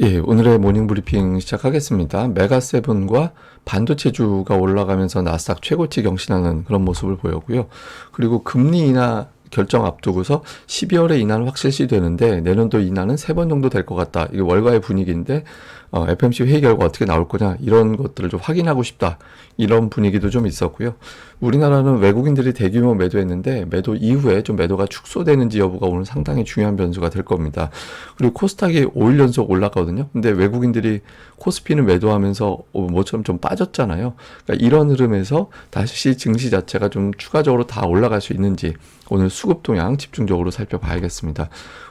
예, 오늘의 모닝 브리핑 시작하겠습니다. 메가세븐과 반도체주가 올라가면서 나스닥 최고치 경신하는 그런 모습을 보였고요. 그리고 금리 인하 결정 앞두고서 12월에 인하는 확실시 되는데 내년도 인하는 3번 정도 될 것 같다. 이게 월가의 분위기인데 FMC 회의 결과 어떻게 나올 거냐 이런 것들을 좀 확인하고 싶다. 이런 분위기도 좀 있었고요. 우리나라는 외국인들이 대규모 매도했는데 매도 이후에 좀 매도가 축소되는지 여부가 오늘 상당히 중요한 변수가 될 겁니다. 그리고 코스닥이 5일 연속 올랐거든요. 근데 외국인들이 코스피는 매도하면서 모처럼 좀 빠졌잖아요. 그러니까 이런 흐름에서 다시 증시 자체가 좀 추가적으로 다 올라갈 수 있는지 오늘 수급 동향 집중적으로 살펴봐야겠습니다.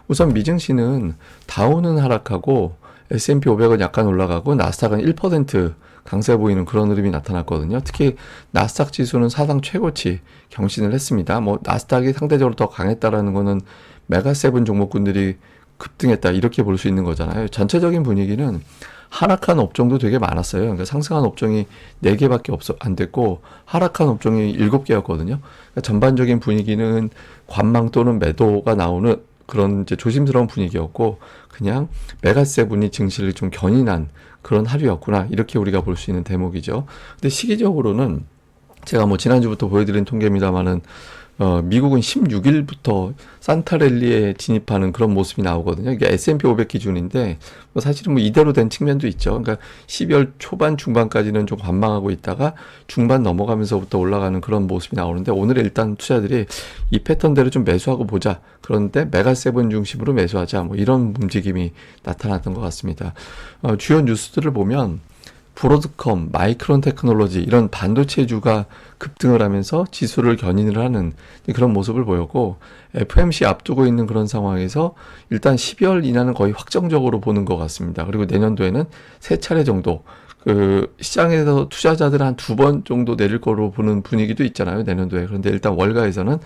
우선 미증시는 다우는 하락하고 S&P 500은 약간 올라가고 나스닥은 1% 강세 보이는 그런 흐름이 나타났거든요. 특히 나스닥 지수는 사상 최고치 경신을 했습니다. 뭐 나스닥이 상대적으로 더 강했다라는 거는 메가세븐 종목군들이 급등했다 이렇게 볼 수 있는 거잖아요. 전체적인 분위기는 하락한 업종도 되게 많았어요. 그러니까 상승한 업종이 4개밖에 안 됐고 하락한 업종이 7개였거든요. 그러니까 전반적인 분위기는 관망 또는 매도가 나오는 그런 이제 조심스러운 분위기였고 그냥 메가세븐이 증시를 좀 견인한 그런 하루였구나 이렇게 우리가 볼 수 있는 대목이죠. 근데 시기적으로는 제가 뭐 지난주부터 보여드린 통계입니다만은 미국은 16일부터 산타랠리에 진입하는 그런 모습이 나오거든요. 이게 S&P 500 기준인데 사실은 뭐 이대로 된 측면도 있죠. 그러니까 12월 초반 중반까지는 좀 관망하고 있다가 중반 넘어가면서부터 올라가는 그런 모습이 나오는데 오늘 일단 투자들이 이 패턴대로 좀 매수하고 보자. 그런데 메가세븐 중심으로 매수하자. 뭐 이런 움직임이 나타났던 것 같습니다. 주요 뉴스들을 보면 브로드컴, 마이크론 테크놀로지 이런 반도체주가 급등을 하면서 지수를 견인을 하는 그런 모습을 보였고 FMC 앞두고 있는 그런 상황에서 일단 12월 인하는 거의 확정적으로 보는 것 같습니다. 그리고 내년도에는 3차례 정도 그 시장에서 투자자들 한 2번 정도 내릴 거로 보는 분위기도 있잖아요. 내년도에. 그런데 일단 월가에서는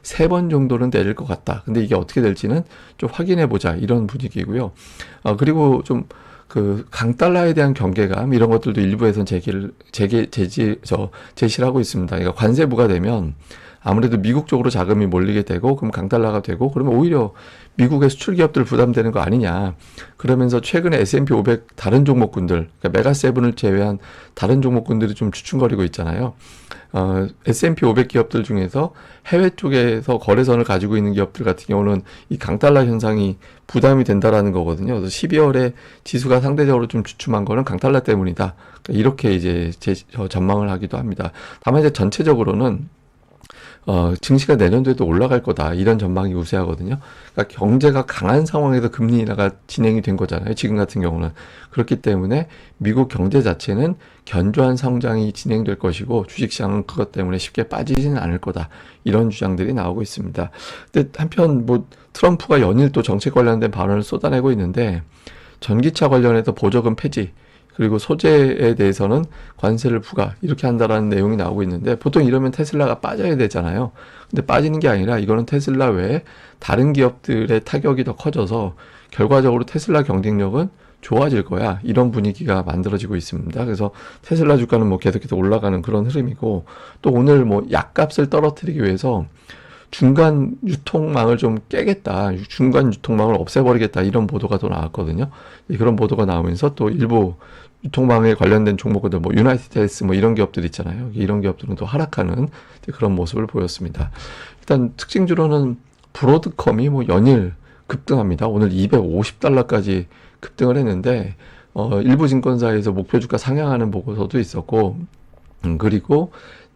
3번 정도는 내릴 것 같다. 근데 이게 어떻게 될지는 좀 확인해 보자 이런 분위기고요. 그리고 좀 그 강달러에 대한 경계감 이런 것들도 일부에서는 제시를 하고 있습니다. 그러니까 관세 부과되면 아무래도 미국 쪽으로 자금이 몰리게 되고 그럼 강달러가 되고 그러면 오히려 미국의 수출 기업들 부담되는 거 아니냐. 그러면서 최근에 S&P 500 다른 종목군들, 그러니까 메가세븐을 제외한 다른 종목군들이 좀 주춤거리고 있잖아요. S&P 500 기업들 중에서 해외 쪽에서 거래선을 가지고 있는 기업들 같은 경우는 이 강달러 현상이 부담이 된다라는 거거든요. 그래서 12월에 지수가 상대적으로 좀 주춤한 거는 강달러 때문이다. 그러니까 이렇게 이제 전망을 하기도 합니다. 다만 이제 전체적으로는 증시가 내년도에도 올라갈 거다. 이런 전망이 우세하거든요. 그러니까 경제가 강한 상황에서 금리 인하가 진행이 된 거잖아요. 지금 같은 경우는. 그렇기 때문에 미국 경제 자체는 견조한 성장이 진행될 것이고 주식시장은 그것 때문에 쉽게 빠지지는 않을 거다. 이런 주장들이 나오고 있습니다. 근데 한편 뭐 트럼프가 연일 또 정책 관련된 발언을 쏟아내고 있는데 전기차 관련해서 보조금 폐지 그리고 소재에 대해서는 관세를 부과 이렇게 한다라는 내용이 나오고 있는데 보통 이러면 테슬라가 빠져야 되잖아요. 근데 빠지는 게 아니라 이거는 테슬라 외에 다른 기업들의 타격이 더 커져서 결과적으로 테슬라 경쟁력은 좋아질 거야. 이런 분위기가 만들어지고 있습니다. 그래서 테슬라 주가는 뭐 계속해서 올라가는 그런 흐름이고 또 오늘 뭐 약값을 떨어뜨리기 위해서 중간 유통망을 좀 깨겠다. 중간 유통망을 없애버리겠다. 이런 보도가 또 나왔거든요. 그런 보도가 나오면서 또 일부 유통망에 관련된 종목들, 뭐 유나이티드헬스 뭐 이런 기업들 있잖아요. 이런 기업들은 또 하락하는 그런 모습을 보였습니다. 일단 특징주로는 브로드컴이 뭐 연일 급등합니다. 오늘 250달러까지 급등을 했는데 일부 증권사에서 목표 주가 상향하는 보고서도 있었고 그리고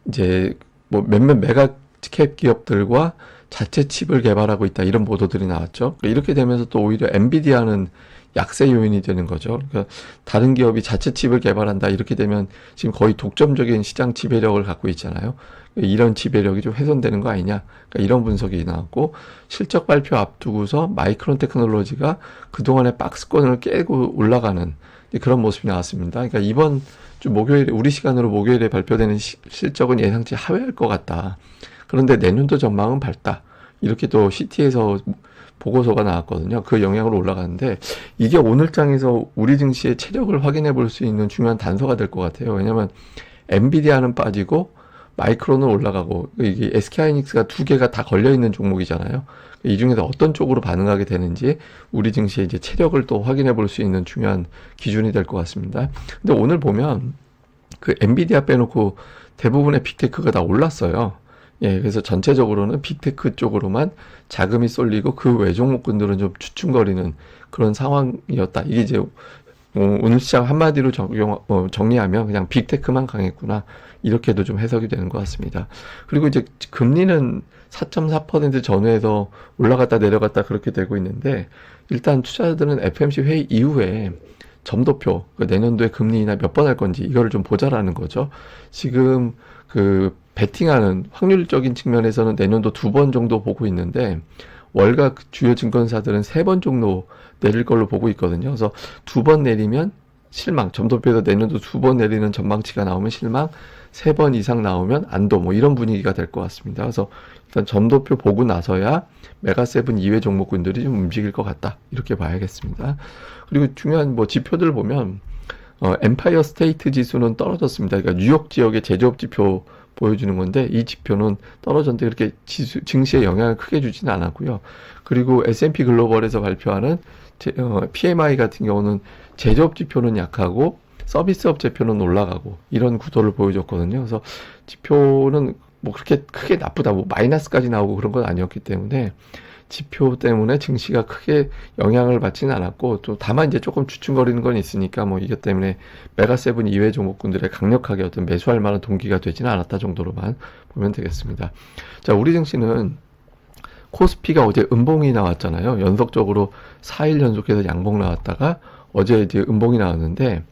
이제 뭐 몇몇 메가캡 기업들과 자체 칩을 개발하고 있다 이런 보도들이 나왔죠. 이렇게 되면서 또 오히려 엔비디아는 약세 요인이 되는 거죠. 그러니까 다른 기업이 자체 칩을 개발한다 이렇게 되면 지금 거의 독점적인 시장 지배력을 갖고 있잖아요. 이런 지배력이 좀 훼손되는 거 아니냐. 그러니까 이런 분석이 나왔고 실적 발표 앞두고서 마이크론 테크놀로지가 그동안의 박스권을 깨고 올라가는 그런 모습이 나왔습니다. 그러니까 이번 주 목요일에 우리 시간으로 목요일에 발표되는 실적은 예상치 하회할 것 같다. 그런데 내년도 전망은 밝다. 이렇게 또 CT에서 보고서가 나왔거든요. 그 영향으로 올라가는데 이게 오늘장에서 우리 증시의 체력을 확인해 볼 수 있는 중요한 단서가 될 것 같아요. 왜냐하면 엔비디아는 빠지고 마이크론은 올라가고 이게 SK하이닉스가 두 개가 다 걸려 있는 종목이잖아요. 이 중에서 어떤 쪽으로 반응하게 되는지 우리 증시의 이제 체력을 또 확인해 볼 수 있는 중요한 기준이 될 것 같습니다. 근데 오늘 보면 그 엔비디아 빼놓고 대부분의 빅테크가 다 올랐어요. 예, 그래서 전체적으로는 빅테크 쪽으로만 자금이 쏠리고 그 외 종목군들은 좀 주춤거리는 그런 상황이었다. 이게 이제 오늘 시장 한마디로 정리하면 그냥 빅테크만 강했구나. 이렇게도 좀 해석이 되는 것 같습니다. 그리고 이제 금리는 4.4% 전후에서 올라갔다 내려갔다 그렇게 되고 있는데 일단 투자자들은 FOMC 회의 이후에 점도표, 내년도에 금리 인하 몇 번 할 건지 이거를 좀 보자라는 거죠. 지금 그 베팅하는 확률적인 측면에서는 내년도 2번 정도 보고 있는데 월가 주요 증권사들은 3번 정도 내릴 걸로 보고 있거든요. 그래서 2번 내리면 실망, 점도표에서 내년도 2번 내리는 전망치가 나오면 실망, 3번 이상 나오면 안도, 뭐 이런 분위기가 될 것 같습니다. 그래서 일단 점도표 보고 나서야 메가세븐 이외 종목군들이 좀 움직일 것 같다. 이렇게 봐야겠습니다. 그리고 중요한 뭐 지표들 보면 엠파이어 스테이트 지수는 떨어졌습니다. 그러니까 뉴욕 지역의 제조업 지표 보여주는 건데 이 지표는 떨어졌는데 그렇게 증시에 영향을 크게 주지는 않았고요. 그리고 S&P 글로벌에서 발표하는 PMI 같은 경우는 제조업 지표는 약하고 서비스업 지표는 올라가고 이런 구도를 보여줬거든요. 그래서 지표는 뭐 그렇게 크게 나쁘다, 뭐 마이너스까지 나오고 그런 건 아니었기 때문에 지표 때문에 증시가 크게 영향을 받지는 않았고 또 다만 이제 조금 주춤거리는 건 있으니까 뭐 이것 때문에 메가세븐 이외 종목군들의 강력하게 어떤 매수할 만한 동기가 되지는 않았다 정도로만 보면 되겠습니다. 자, 우리 증시는 코스피가 어제 음봉이 나왔잖아요. 연속적으로 4일 연속해서 양봉 나왔다가 어제 이제 음봉이 나왔는데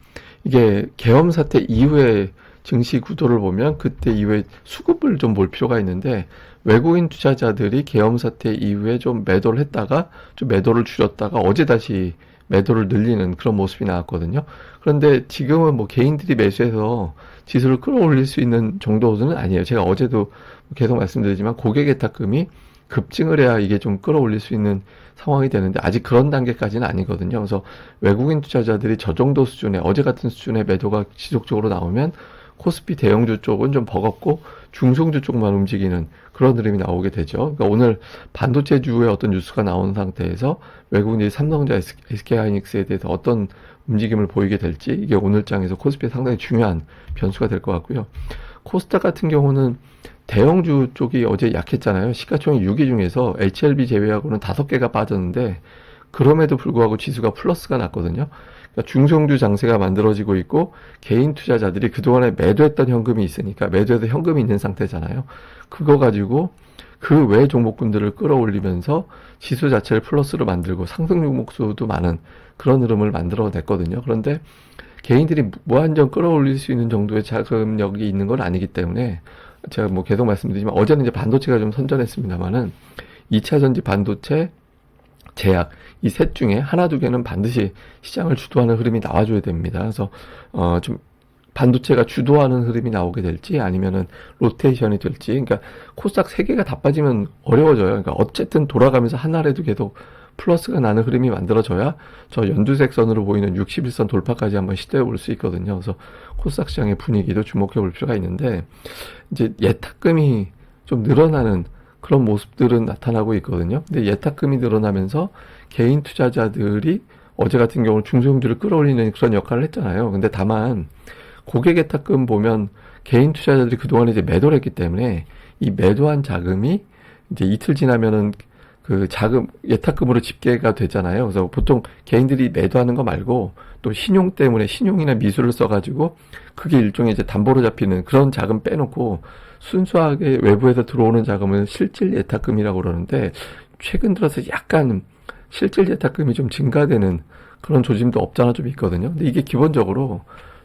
이게 계엄 사태 이후에 증시 구도를 보면 그때 이후에 수급을 좀 볼 필요가 있는데 외국인 투자자들이 계엄 사태 이후에 좀 매도를 했다가 좀 매도를 줄였다가 어제 다시 매도를 늘리는 그런 모습이 나왔거든요. 그런데 지금은 뭐 개인들이 매수해서 지수를 끌어올릴 수 있는 정도는 아니에요. 제가 어제도 계속 말씀드리지만 고객의 탁금이 급증을 해야 이게 좀 끌어올릴 수 있는 상황이 되는데 아직 그런 단계까지는 아니거든요. 그래서 외국인 투자자들이 저 정도 수준의 어제 같은 수준의 매도가 지속적으로 나오면 코스피 대형주 쪽은 좀 버겁고 중성주 쪽만 움직이는 그런 흐름이 나오게 되죠. 그러니까 오늘 반도체주의 어떤 뉴스가 나온 상태에서 외국인들이 삼성전자, SK하이닉스에 대해서 어떤 움직임을 보이게 될지 이게 오늘 장에서 코스피에 상당히 중요한 변수가 될 것 같고요. 코스닥 같은 경우는 대형주 쪽이 어제 약했잖아요. 시가총액 6위 중에서 HLB 제외하고는 5개가 빠졌는데 그럼에도 불구하고 지수가 플러스가 났거든요. 그러니까 중성주 장세가 만들어지고 있고 개인 투자자들이 그동안에 매도했던 현금이 있으니까 매도해서 현금이 있는 상태잖아요. 그거 가지고 그 외 종목군들을 끌어올리면서 지수 자체를 플러스로 만들고 상승 종목수도 많은 그런 흐름을 만들어냈거든요. 그런데 개인들이 무한정 끌어올릴 수 있는 정도의 자금력이 있는 건 아니기 때문에 제가 뭐 계속 말씀드리지만 어제는 이제 반도체가 좀 선전했습니다만은 2차 전지 반도체 제약 이 셋 중에 하나 두 개는 반드시 시장을 주도하는 흐름이 나와줘야 됩니다. 그래서 좀 반도체가 주도하는 흐름이 나오게 될지 아니면은 로테이션이 될지, 그러니까 코스닥 3개가 다 빠지면 어려워져요. 그러니까 어쨌든 돌아가면서 하나라도 계속 플러스가 나는 흐름이 만들어져야 저 연두색 선으로 보이는 61선 돌파까지 한번 시도해 볼 수 있거든요. 그래서 코스닥 시장의 분위기도 주목해 볼 필요가 있는데 이제 예탁금이 좀 늘어나는 그런 모습들은 나타나고 있거든요. 근데 예탁금이 늘어나면서 개인 투자자들이 어제 같은 경우는 중소형주를 끌어올리는 그런 역할을 했잖아요. 근데 다만 고객 예탁금 보면 개인 투자자들이 그동안에 이제 매도를 했기 때문에 이 매도한 자금이 이제 이틀 지나면은 그 자금 예탁금으로 집계가 되잖아요. 그래서 보통 개인들이 매도하는 거 말고 또 신용 때문에 신용이나 미수를 써가지고 그게 일종의 이제 담보로 잡히는 그런 자금 빼놓고 순수하게 외부에서 들어오는 자금을 실질 예탁금이라고 그러는데 최근 들어서 약간 실질 예탁금이 좀 증가되는 그런 조짐도 없잖아 좀 있거든요. 근데 이게 기본적으로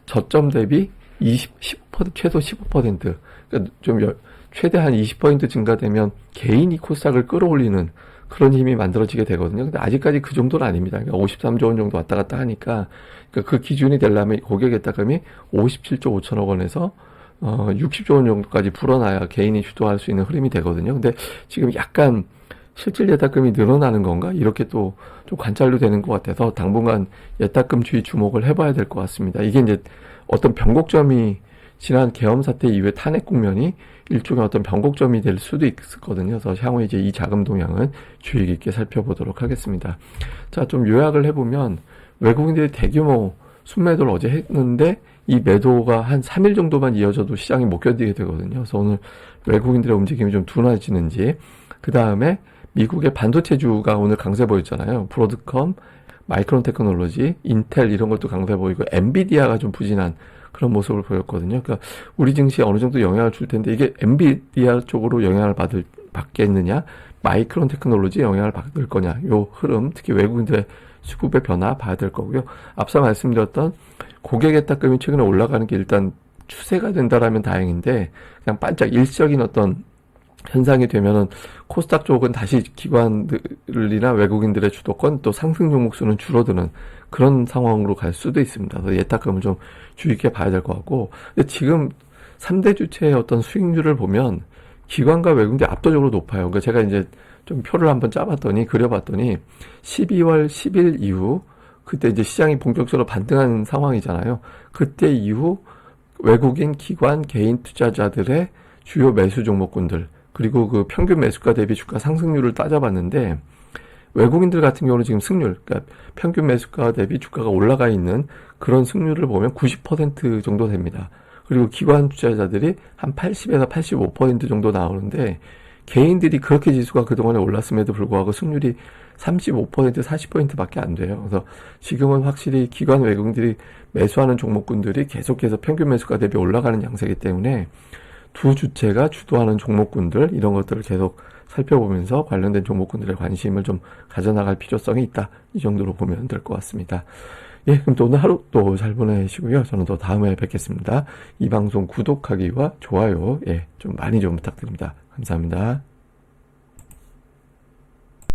저점 대비 15%, 최소 15%, 그러니까 좀 최대한 20% 증가되면 개인이 코스닥을 끌어올리는 그런 힘이 만들어지게 되거든요. 근데 아직까지 그 정도는 아닙니다. 그러니까 53조 원 정도 왔다 갔다 하니까 그러니까 그 기준이 되려면 고객 예탁금이 57조 5천억 원에서 60조 원 정도까지 불어나야 개인이 주도할 수 있는 흐름이 되거든요. 근데 지금 약간 실질 예탁금이 늘어나는 건가? 이렇게 또 좀 관찰도 되는 것 같아서 당분간 예탁금 주의 주목을 해봐야 될 것 같습니다. 이게 이제 어떤 변곡점이 지난 계엄 사태 이후에 탄핵 국면이 일종의 어떤 변곡점이 될 수도 있거든요. 그래서 향후에 이제 이 자금 동향은 주의 깊게 살펴보도록 하겠습니다. 자, 좀 요약을 해보면 외국인들이 대규모 순매도를 어제 했는데 이 매도가 한 3일 정도만 이어져도 시장이 못 견디게 되거든요. 그래서 오늘 외국인들의 움직임이 좀 둔화해지는지, 그 다음에 미국의 반도체주가 오늘 강세 보였잖아요. 브로드컴, 마이크론 테크놀로지, 인텔 이런 것도 강세 보이고 엔비디아가 좀 부진한 그런 모습을 보였거든요. 그러니까 우리 증시에 어느 정도 영향을 줄 텐데 이게 엔비디아 쪽으로 영향을 받겠느냐, 마이크론 테크놀로지 영향을 받을 거냐, 요 흐름, 특히 외국인들의 수급의 변화 봐야 될 거고요. 앞서 말씀드렸던 고객의 딱금이 최근에 올라가는 게 일단 추세가 된다라면 다행인데 그냥 반짝 일시적인 어떤 현상이 되면은 코스닥 쪽은 다시 기관들이나 외국인들의 주도권 또 상승 종목 수는 줄어드는 그런 상황으로 갈 수도 있습니다. 그래서 예탁금을 좀 주의 깊게 봐야 될 것 같고, 근데 지금 3대 주체의 어떤 수익률을 보면 기관과 외국인들이 압도적으로 높아요. 그러니까 제가 이제 좀 표를 한번 짜봤더니 그려봤더니 12월 10일 이후 그때 이제 시장이 본격적으로 반등한 상황이잖아요. 그때 이후 외국인, 기관, 개인 투자자들의 주요 매수 종목군들 그리고 그 평균 매수가 대비 주가 상승률을 따져봤는데 외국인들 같은 경우는 지금 승률, 그러니까 평균 매수가 대비 주가가 올라가 있는 그런 승률을 보면 90% 정도 됩니다. 그리고 기관 투자자들이 한 80에서 85% 정도 나오는데 개인들이 그렇게 지수가 그동안에 올랐음에도 불구하고 승률이 35%, 40%밖에 안 돼요. 그래서 지금은 확실히 기관 외국인들이 매수하는 종목군들이 계속해서 평균 매수가 대비 올라가는 양세이기 때문에 두 주체가 주도하는 종목군들 이런 것들을 계속 살펴보면서 관련된 종목군들의 관심을 좀 가져나갈 필요성이 있다. 이 정도로 보면 될 것 같습니다. 예, 그럼 또 오늘 하루 또 잘 보내시고요. 저는 또 다음에 뵙겠습니다. 이 방송 구독하기와 좋아요, 좀 많이 좀 부탁드립니다. 감사합니다.